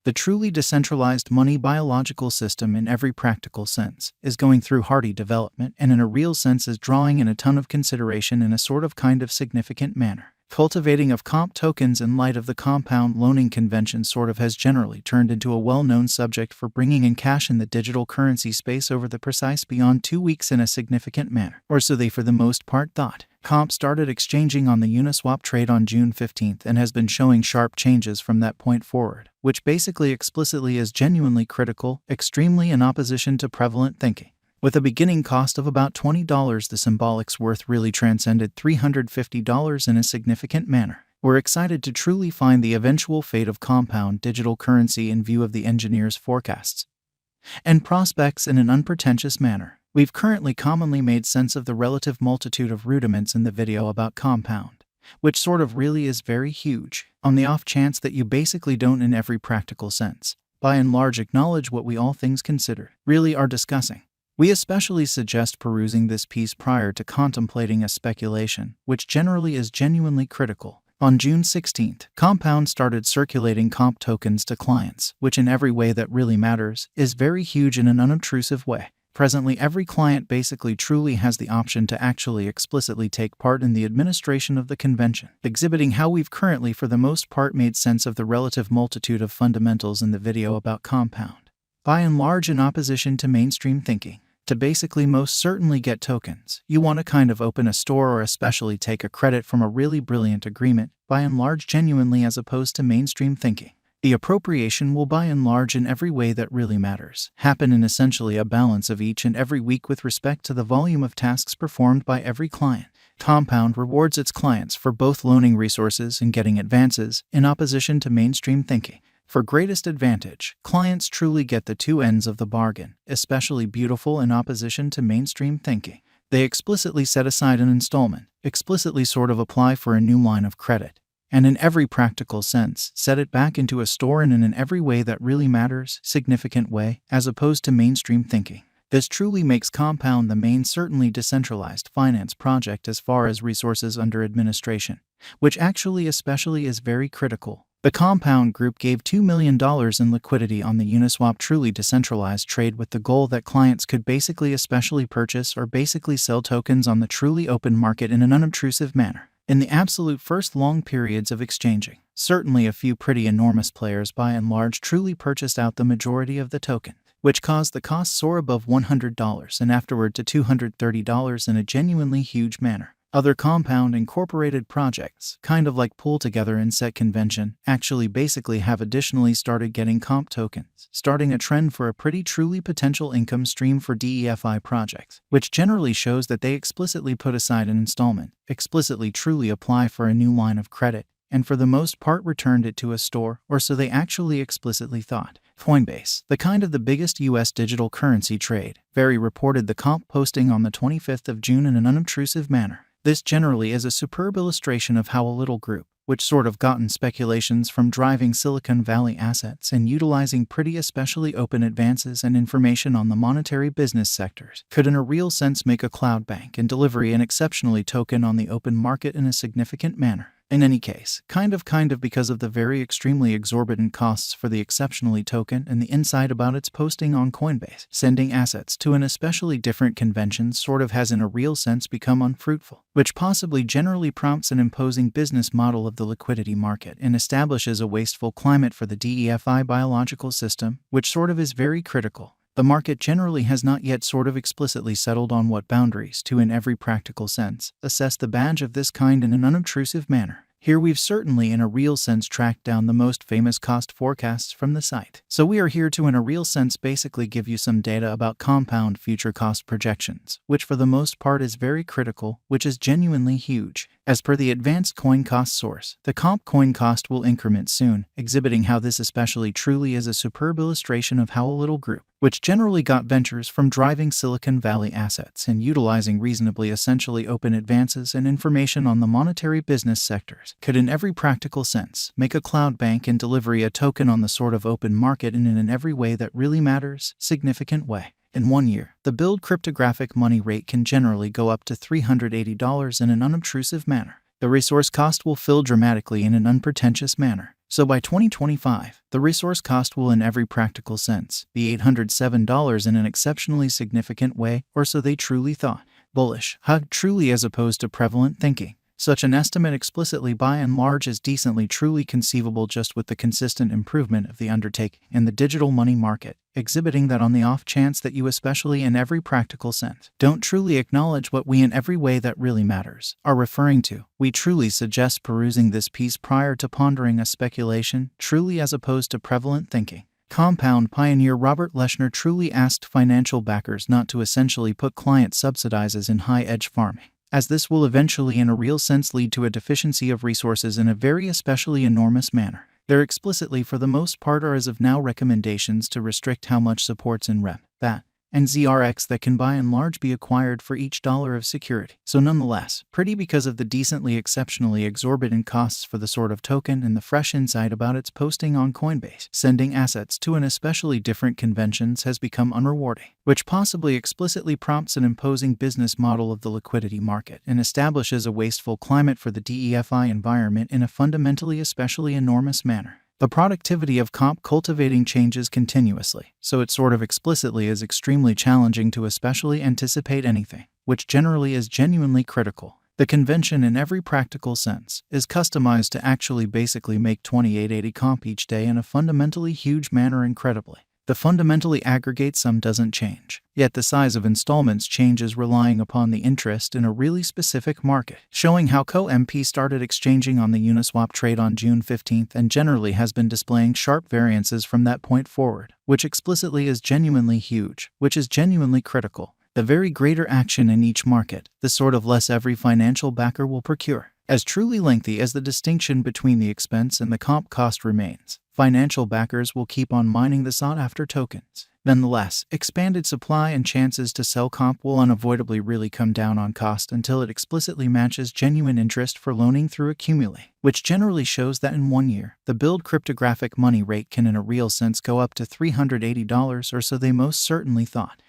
The truly decentralized money biological system in every practical sense is going through hearty development and in a real sense is drawing in a ton of consideration in a sort of kind of significant manner. Cultivating of comp tokens in light of the compound loaning convention sort of has generally turned into a well-known subject for bringing in cash in the digital currency space over the precise beyond 2 weeks in a significant manner, or so they for the most part thought. Comp started exchanging on the Uniswap trade on June 15th and has been showing sharp changes from that point forward, which basically explicitly is genuinely critical, extremely in opposition to prevalent thinking. With a beginning cost of about $20, the symbolics worth really transcended $350 in a significant manner. We're excited to truly find the eventual fate of compound digital currency in view of the engineers' forecasts and prospects in an unpretentious manner. We've currently commonly made sense of the relative multitude of rudiments in the video about compound, which sort of really is very huge, on the off chance that you basically don't in every practical sense, by and large acknowledge what we all things considered really are discussing. We especially suggest perusing this piece prior to contemplating a speculation, which generally is genuinely critical. On June 16th, Compound started circulating comp tokens to clients, which in every way that really matters, is very huge in an unobtrusive way. Presently, every client basically truly has the option to actually explicitly take part in the administration of the convention, exhibiting how we've currently for the most part made sense of the relative multitude of fundamentals in the video about Compound, by and large in opposition to mainstream thinking. To basically most certainly get tokens, you want to kind of open a store or especially take a credit from a really brilliant agreement, by and large genuinely as opposed to mainstream thinking. The appropriation will by and large in every way that really matters happen in essentially a balance of each and every week with respect to the volume of tasks performed by every client. Compound rewards its clients for both loaning resources and getting advances, in opposition to mainstream thinking. For greatest advantage, clients truly get the two ends of the bargain, especially beautiful in opposition to mainstream thinking. They explicitly set aside an installment, explicitly sort of apply for a new line of credit, and in every practical sense, set it back into a store and in every way that really matters, significant way, as opposed to mainstream thinking. This truly makes Compound the main certainly decentralized finance project as far as resources under administration, which actually especially is very critical. The Compound Group gave $2 million in liquidity on the Uniswap truly decentralized trade with the goal that clients could basically especially purchase or basically sell tokens on the truly open market in an unobtrusive manner. In the absolute first long periods of exchanging, certainly a few pretty enormous players by and large truly purchased out the majority of the token, which caused the cost soar above $100 and afterward to $230 in a genuinely huge manner. Other Compound incorporated projects, kind of like Pool Together and Set Convention, actually basically have additionally started getting comp tokens, starting a trend for a pretty truly potential income stream for DeFi projects, which generally shows that they explicitly put aside an installment, explicitly truly apply for a new line of credit, and for the most part returned it to a store, or so they actually explicitly thought. Coinbase, the kind of the biggest US digital currency trade, very reported the comp posting on the 25th of June in an unobtrusive manner. This generally is a superb illustration of how a little group, which sort of gotten speculations from driving Silicon Valley assets and utilizing pretty especially open advances and information on the monetary business sectors, could in a real sense make a cloud bank and deliver an exceptionally token on the open market in a significant manner. In any case, kind of because of the very extremely exorbitant costs for the exceptionally token and the insight about its posting on Coinbase, sending assets to an especially different convention sort of has in a real sense become unfruitful, which possibly generally prompts an imposing business model of the liquidity market and establishes a wasteful climate for the DeFi biological system, which sort of is very critical. The market generally has not yet sort of explicitly settled on what boundaries to, in every practical sense, assess the badge of this kind in an unobtrusive manner. Here we've certainly in a real sense tracked down the most famous cost forecasts from the site. So we are here to in a real sense basically give you some data about Compound future cost projections, which for the most part is very critical, which is genuinely huge. As per the advanced coin cost source, the comp coin cost will increment soon, exhibiting how this especially truly is a superb illustration of how a little group, which generally got ventures from driving Silicon Valley assets and utilizing reasonably essentially open advances and information on the monetary business sectors, could in every practical sense make a cloud bank and deliver a token on the sort of open market in an every way that really matters, significant way. In 1 year, the billed cryptographic money rate can generally go up to $380 in an unobtrusive manner. The resource cost will fill dramatically in an unpretentious manner. So by 2025, the resource cost will in every practical sense be $807 in an exceptionally significant way, or so they truly thought. Bullish, truly, as opposed to prevalent thinking. Such an estimate explicitly by and large is decently truly conceivable just with the consistent improvement of the undertaking in the digital money market, exhibiting that on the off chance that you, especially in every practical sense, don't truly acknowledge what we in every way that really matters are referring to. We truly suggest perusing this piece prior to pondering a speculation, truly as opposed to prevalent thinking. Compound pioneer Robert Leshner truly asked financial backers not to essentially put client subsidizes in high-edge farming, as this will eventually in a real sense lead to a deficiency of resources in a very especially enormous manner. There explicitly for the most part are as of now recommendations to restrict how much supports in REM, VAT, and ZRX that can by and large be acquired for each dollar of security. So nonetheless, pretty because of the decently exceptionally exorbitant costs for the sort of token and the fresh insight about its posting on Coinbase, sending assets to an especially different conventions has become unrewarding, which possibly explicitly prompts an imposing business model of the liquidity market and establishes a wasteful climate for the DeFi environment in a fundamentally especially enormous manner. The productivity of comp cultivating changes continuously, so it sort of explicitly is extremely challenging to especially anticipate anything, which generally is genuinely critical. The convention in every practical sense is customized to actually basically make 2880 comp each day in a fundamentally huge manner incredibly. The fundamentally aggregate sum doesn't change, yet the size of installments changes relying upon the interest in a really specific market, showing how CoMP started exchanging on the Uniswap trade on June 15th and generally has been displaying sharp variances from that point forward, which explicitly is genuinely huge, which is genuinely critical. The very greater action in each market, the sort of less every financial backer will procure. As truly lengthy as the distinction between the expense and the comp cost remains, financial backers will keep on mining the sought-after tokens. Nonetheless, expanded supply and chances to sell comp will unavoidably really come down on cost until it explicitly matches genuine interest for loaning through accumulate, which generally shows that in 1 year, the billed cryptographic money rate can in a real sense go up to $380 or so they most certainly thought.